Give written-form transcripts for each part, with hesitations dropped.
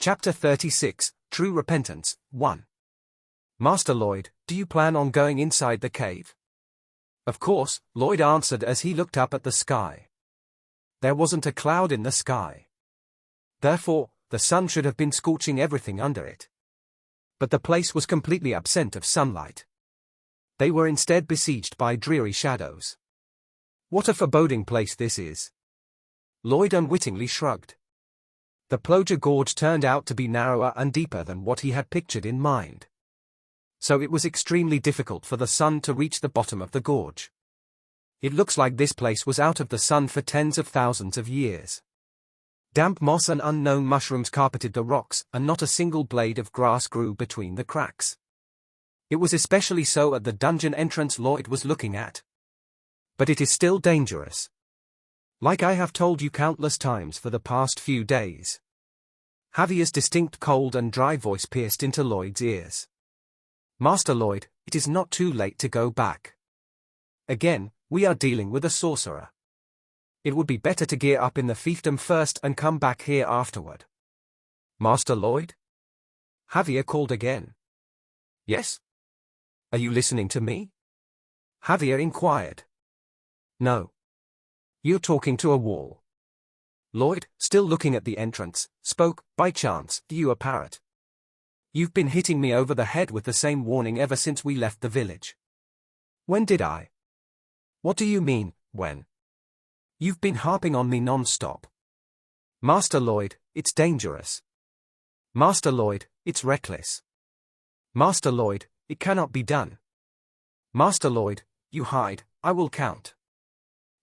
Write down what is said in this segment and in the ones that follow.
Chapter 36, True Repentance, 1. Master Lloyd, do you plan on going inside the cave? Of course, Lloyd answered as he looked up at the sky. There wasn't a cloud in the sky. Therefore, the sun should have been scorching everything under it. But the place was completely absent of sunlight. They were instead besieged by dreary shadows. What a foreboding place this is! Lloyd unwittingly shrugged. The Ploja Gorge turned out to be narrower and deeper than what he had pictured in mind. So it was extremely difficult for the sun to reach the bottom of the gorge. It looks like this place was out of the sun for tens of thousands of years. Damp moss and unknown mushrooms carpeted the rocks, and not a single blade of grass grew between the cracks. It was especially so at the dungeon entrance Lloyd was looking at. But it is still dangerous. Like I have told you countless times for the past few days. Javier's distinct cold and dry voice pierced into Lloyd's ears. Master Lloyd, it is not too late to go back. Again, we are dealing with a sorcerer. It would be better to gear up in the fiefdom first and come back here afterward. Master Lloyd? Javier called again. Yes? Are you listening to me? Javier inquired. No. You're talking to a wall. Lloyd, still looking at the entrance, spoke, by chance, you a parrot. You've been hitting me over the head with the same warning ever since we left the village. When did I? What do you mean, when? You've been harping on me non-stop. Master Lloyd, it's dangerous. Master Lloyd, it's reckless. Master Lloyd, it cannot be done. Master Lloyd, you hide, I will count.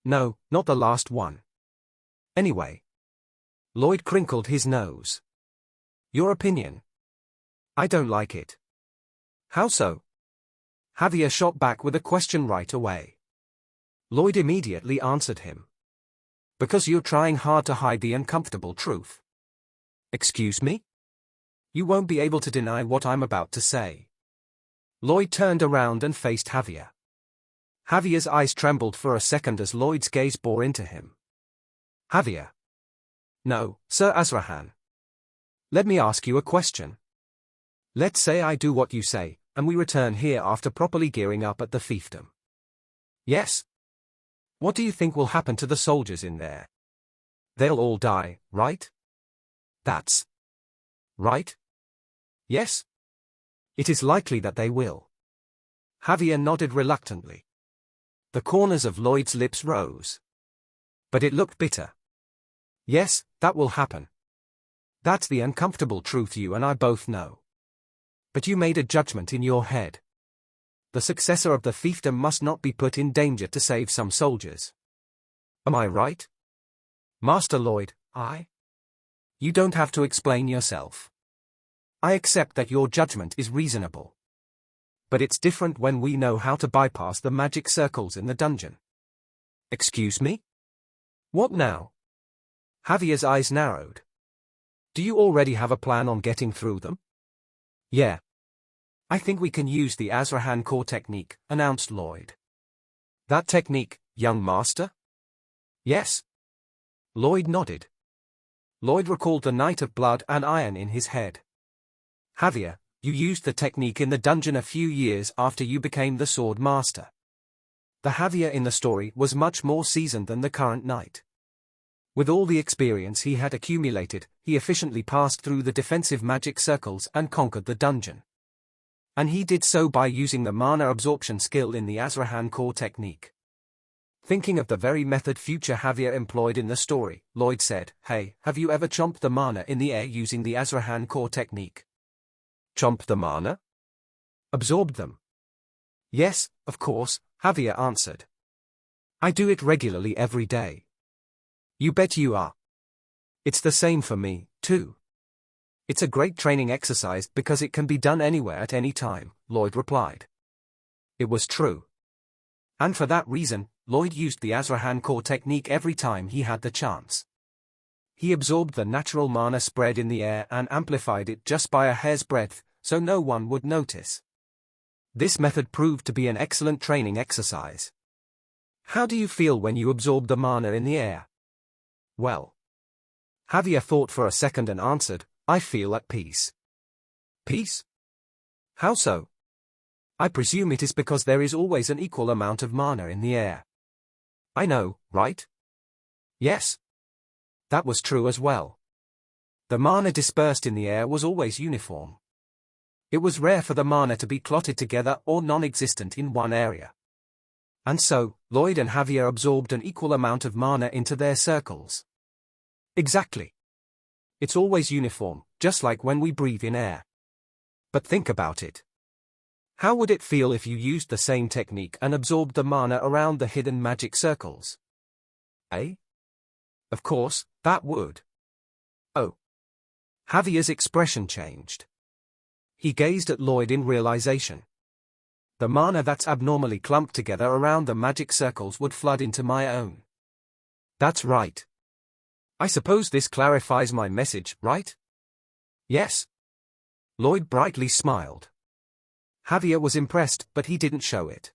No, not the last one. Anyway. Lloyd crinkled his nose. Your opinion? I don't like it. How so? Javier shot back with a question right away. Lloyd immediately answered him. Because you're trying hard to hide the uncomfortable truth. Excuse me? You won't be able to deny what I'm about to say. Lloyd turned around and faced Javier. Javier's eyes trembled for a second as Lloyd's gaze bore into him. Javier. No, Sir Azrahan. Let me ask you a question. Let's say I do what you say, and we return here after properly gearing up at the fiefdom. Yes. What do you think will happen to the soldiers in there? They'll all die, right? That's right? Yes. It is likely that they will. Javier nodded reluctantly. The corners of Lloyd's lips rose. But it looked bitter. Yes, that will happen. That's the uncomfortable truth you and I both know. But you made a judgment in your head. The successor of the fiefdom must not be put in danger to save some soldiers. Am I right? Master Lloyd, I? You don't have to explain yourself. I accept that your judgment is reasonable. But it's different when we know how to bypass the magic circles in the dungeon. Excuse me? What now? Javier's eyes narrowed. Do you already have a plan on getting through them? Yeah. I think we can use the Azrahan core technique, announced Lloyd. That technique, young master? Yes. Lloyd nodded. Lloyd recalled the night of blood and iron in his head. Javier, you used the technique in the dungeon a few years after you became the sword master. The Javier in the story was much more seasoned than the current knight. With all the experience he had accumulated, he efficiently passed through the defensive magic circles and conquered the dungeon. And he did so by using the mana absorption skill in the Azrahan core technique. Thinking of the very method future Javier employed in the story, Lloyd said, Hey, have you ever chomped the mana in the air using the Azrahan core technique? Chomp the mana? Absorbed them? Yes, of course, Javier answered. I do it regularly every day. You bet you are. It's the same for me, too. It's a great training exercise because it can be done anywhere at any time, Lloyd replied. It was true. And for that reason, Lloyd used the Azrahan core technique every time he had the chance. He absorbed the natural mana spread in the air and amplified it just by a hair's breadth, so no one would notice. This method proved to be an excellent training exercise. How do you feel when you absorb the mana in the air? Well. Javier thought for a second and answered, I feel at peace. Peace? How so? I presume it is because there is always an equal amount of mana in the air. I know, right? Yes. That was true as well. The mana dispersed in the air was always uniform. It was rare for the mana to be clotted together or non-existent in one area. And so, Lloyd and Javier absorbed an equal amount of mana into their circles. Exactly. It's always uniform, just like when we breathe in air. But think about it. How would it feel if you used the same technique and absorbed the mana around the hidden magic circles? Eh? Of course, that would. Oh. Javier's expression changed. He gazed at Lloyd in realization. The mana that's abnormally clumped together around the magic circles would flood into my own. That's right. I suppose this clarifies my message, right? Yes. Lloyd brightly smiled. Javier was impressed, but he didn't show it.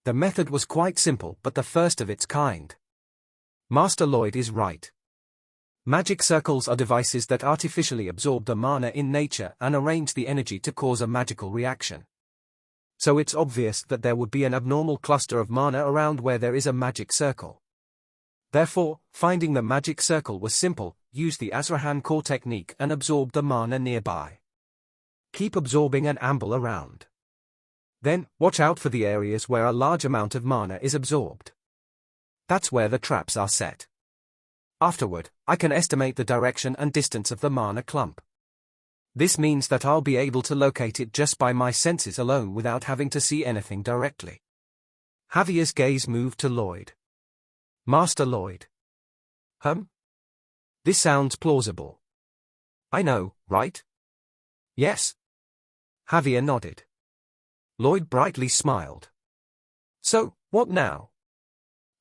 The method was quite simple, but the first of its kind. Master Lloyd is right. Magic circles are devices that artificially absorb the mana in nature and arrange the energy to cause a magical reaction. So it's obvious that there would be an abnormal cluster of mana around where there is a magic circle. Therefore, finding the magic circle was simple: use the Azrahan core technique and absorb the mana nearby. Keep absorbing and amble around. Then, watch out for the areas where a large amount of mana is absorbed. That's where the traps are set. Afterward, I can estimate the direction and distance of the mana clump. This means that I'll be able to locate it just by my senses alone without having to see anything directly. Javier's gaze moved to Lloyd. Master Lloyd. This sounds plausible. I know, right? Yes. Javier nodded. Lloyd brightly smiled. So, what now?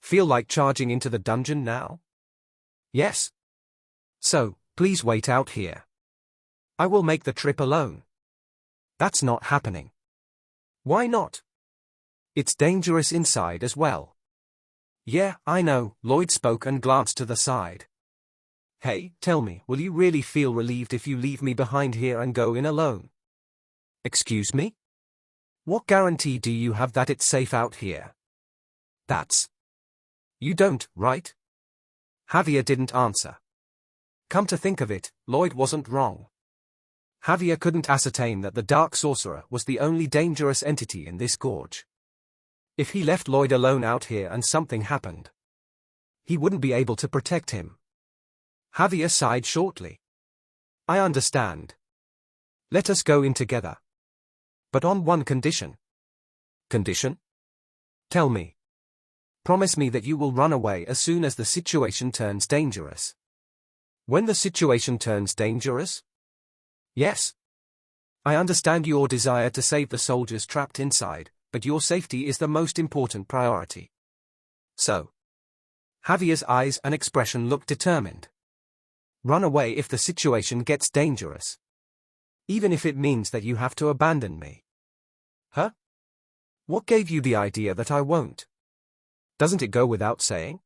Feel like charging into the dungeon now? Yes. So, please wait out here. I will make the trip alone. That's not happening. Why not? It's dangerous inside as well. Yeah, I know, Lloyd spoke and glanced to the side. Hey, tell me, will you really feel relieved if you leave me behind here and go in alone? Excuse me? What guarantee do you have that it's safe out here? You don't, right? Javier didn't answer. Come to think of it, Lloyd wasn't wrong. Javier couldn't ascertain that the Dark Sorcerer was the only dangerous entity in this gorge. If he left Lloyd alone out here and something happened, he wouldn't be able to protect him. Javier sighed shortly. I understand. Let us go in together. But on one condition. Condition? Tell me. Promise me that you will run away as soon as the situation turns dangerous. When the situation turns dangerous? Yes. I understand your desire to save the soldiers trapped inside, but your safety is the most important priority. So. Javier's eyes and expression looked determined. Run away if the situation gets dangerous. Even if it means that you have to abandon me. Huh? What gave you the idea that I won't? Doesn't it go without saying?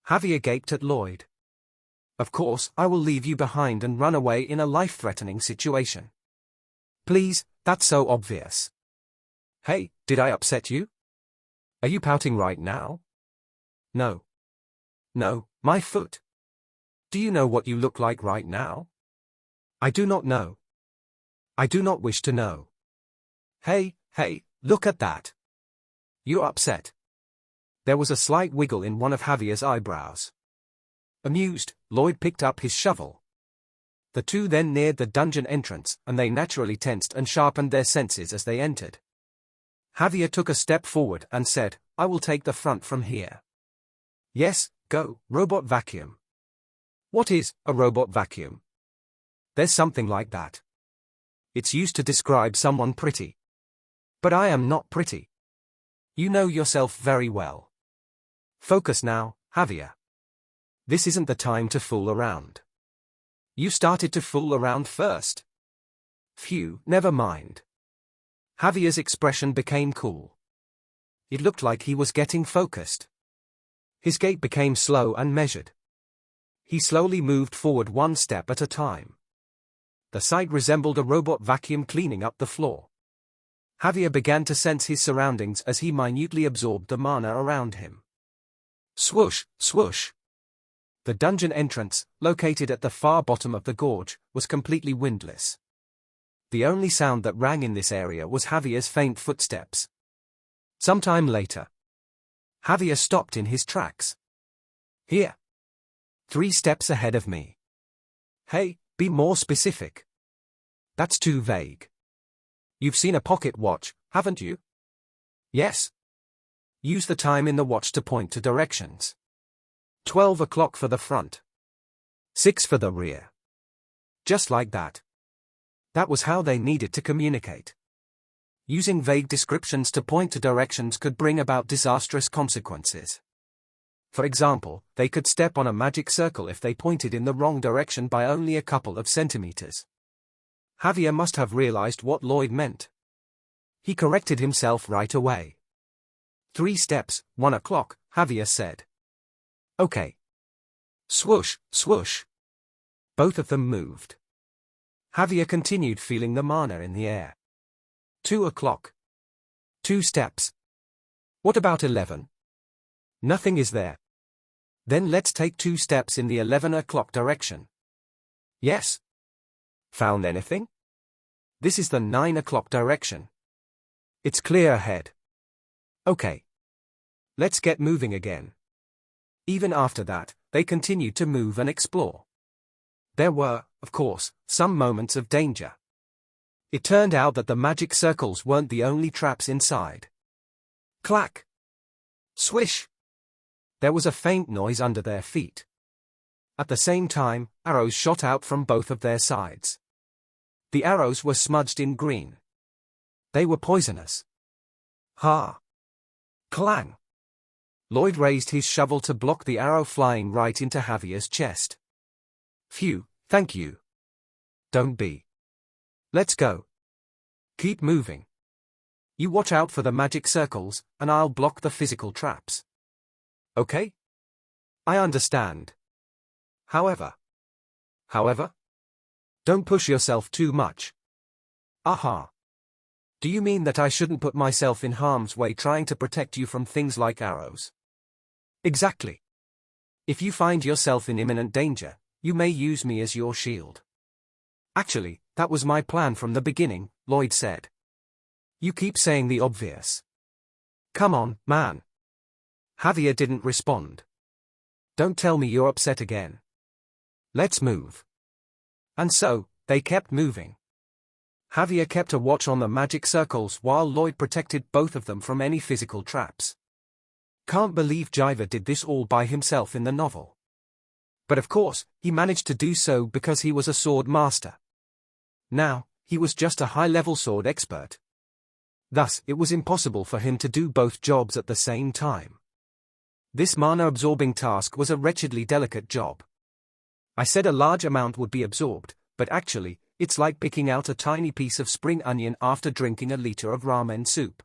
Javier gaped at Lloyd. Of course, I will leave you behind and run away in a life-threatening situation. Please, that's so obvious. Hey, did I upset you? Are you pouting right now? No. No, my foot. Do you know what you look like right now? I do not know. I do not wish to know. Hey, look at that. You're upset. There was a slight wiggle in one of Javier's eyebrows. Amused, Lloyd picked up his shovel. The two then neared the dungeon entrance, and they naturally tensed and sharpened their senses as they entered. Javier took a step forward and said, I will take the front from here. Yes, go, robot vacuum. What is a robot vacuum? There's something like that. It's used to describe someone pretty. But I am not pretty. You know yourself very well. Focus now, Javier. This isn't the time to fool around. You started to fool around first. Phew, never mind. Javier's expression became cool. It looked like he was getting focused. His gait became slow and measured. He slowly moved forward one step at a time. The sight resembled a robot vacuum cleaning up the floor. Javier began to sense his surroundings as he minutely absorbed the mana around him. Swoosh, swoosh. The dungeon entrance, located at the far bottom of the gorge, was completely windless. The only sound that rang in this area was Javier's faint footsteps. Sometime later, Javier stopped in his tracks. Here. 3 steps ahead of me. Hey, be more specific. That's too vague. You've seen a pocket watch, haven't you? Yes. Use the time in the watch to point to directions. 12 o'clock for the front. 6 for the rear. Just like that. That was how they needed to communicate. Using vague descriptions to point to directions could bring about disastrous consequences. For example, they could step on a magic circle if they pointed in the wrong direction by only a couple of centimeters. Javier must have realized what Lloyd meant. He corrected himself right away. 3 steps, 1 o'clock, Javier said. Okay. Swoosh, swoosh. Both of them moved. Javier continued feeling the mana in the air. 2 o'clock. 2 steps. What about 11? Nothing is there. Then let's take 2 steps in the 11 o'clock direction. Yes. Found anything? This is the 9 o'clock direction. It's clear ahead. Okay. Let's get moving again. Even after that, they continued to move and explore. There were, of course, some moments of danger. It turned out that the magic circles weren't the only traps inside. Clack! Swish! There was a faint noise under their feet. At the same time, arrows shot out from both of their sides. The arrows were smudged in green. They were poisonous. Ha! Clang! Lloyd raised his shovel to block the arrow flying right into Javier's chest. Phew, thank you. Don't be. Let's go. Keep moving. You watch out for the magic circles, and I'll block the physical traps. Okay? I understand. However? Don't push yourself too much. Aha. Do you mean that I shouldn't put myself in harm's way trying to protect you from things like arrows? Exactly. If you find yourself in imminent danger, you may use me as your shield. Actually, that was my plan from the beginning, Lloyd said. You keep saying the obvious. Come on, man. Javier didn't respond. Don't tell me you're upset again. Let's move. And so, they kept moving. Javier kept a watch on the magic circles while Lloyd protected both of them from any physical traps. Can't believe Javier did this all by himself in the novel. But of course, he managed to do so because he was a sword master. Now, he was just a high-level sword expert. Thus, it was impossible for him to do both jobs at the same time. This mana-absorbing task was a wretchedly delicate job. I said a large amount would be absorbed, but actually, it's like picking out a tiny piece of spring onion after drinking a liter of ramen soup.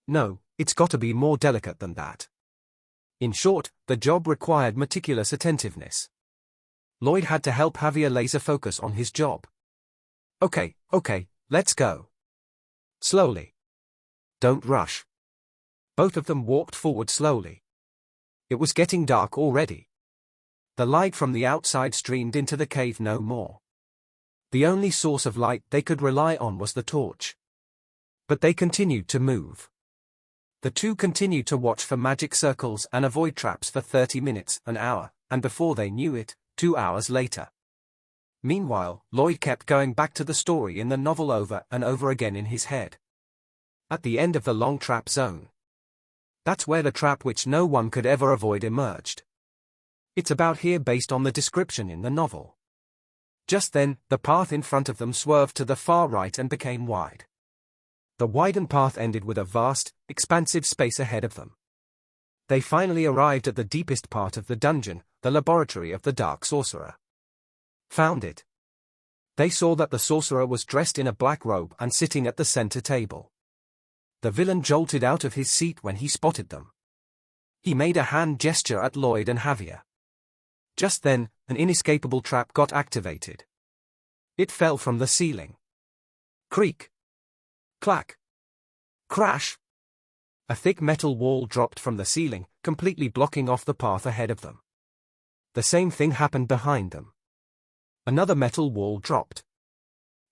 No, it's got to be more delicate than that. In short, the job required meticulous attentiveness. Lloyd had to help Javier laser focus on his job. Okay, let's go. Slowly. Don't rush. Both of them walked forward slowly. It was getting dark already. The light from the outside streamed into the cave no more. The only source of light they could rely on was the torch. But they continued to move. The two continued to watch for magic circles and avoid traps for 30 minutes, an hour, and before they knew it, 2 hours later. Meanwhile, Lloyd kept going back to the story in the novel over and over again in his head. At the end of the long trap zone. That's where the trap which no one could ever avoid emerged. It's about here based on the description in the novel. Just then, the path in front of them swerved to the far right and became wide. The widened path ended with a vast, expansive space ahead of them. They finally arrived at the deepest part of the dungeon, the laboratory of the Dark Sorcerer. Found it. They saw that the sorcerer was dressed in a black robe and sitting at the center table. The villain jolted out of his seat when he spotted them. He made a hand gesture at Lloyd and Javier. Just then, an inescapable trap got activated. It fell from the ceiling. Creak. Clack. Crash. A thick metal wall dropped from the ceiling, completely blocking off the path ahead of them. The same thing happened behind them. Another metal wall dropped.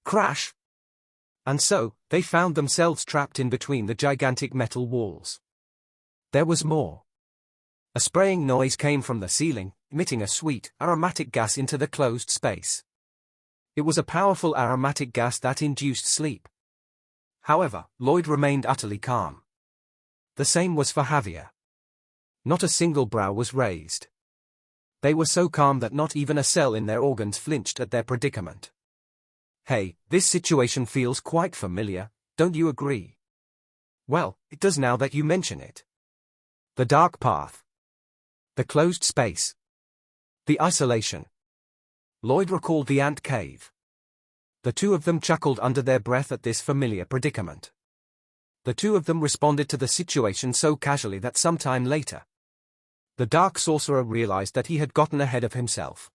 Crash. And so, they found themselves trapped in between the gigantic metal walls. There was more. A spraying noise came from the ceiling, emitting a sweet, aromatic gas into the closed space. It was a powerful aromatic gas that induced sleep. However, Lloyd remained utterly calm. The same was for Javier. Not a single brow was raised. They were so calm that not even a cell in their organs flinched at their predicament. Hey, this situation feels quite familiar, don't you agree? Well, it does now that you mention it. The dark path. The closed space. The isolation. Lloyd recalled the ant cave. The two of them chuckled under their breath at this familiar predicament. The two of them responded to the situation so casually that sometime later, the Dark Sorcerer realized that he had gotten ahead of himself.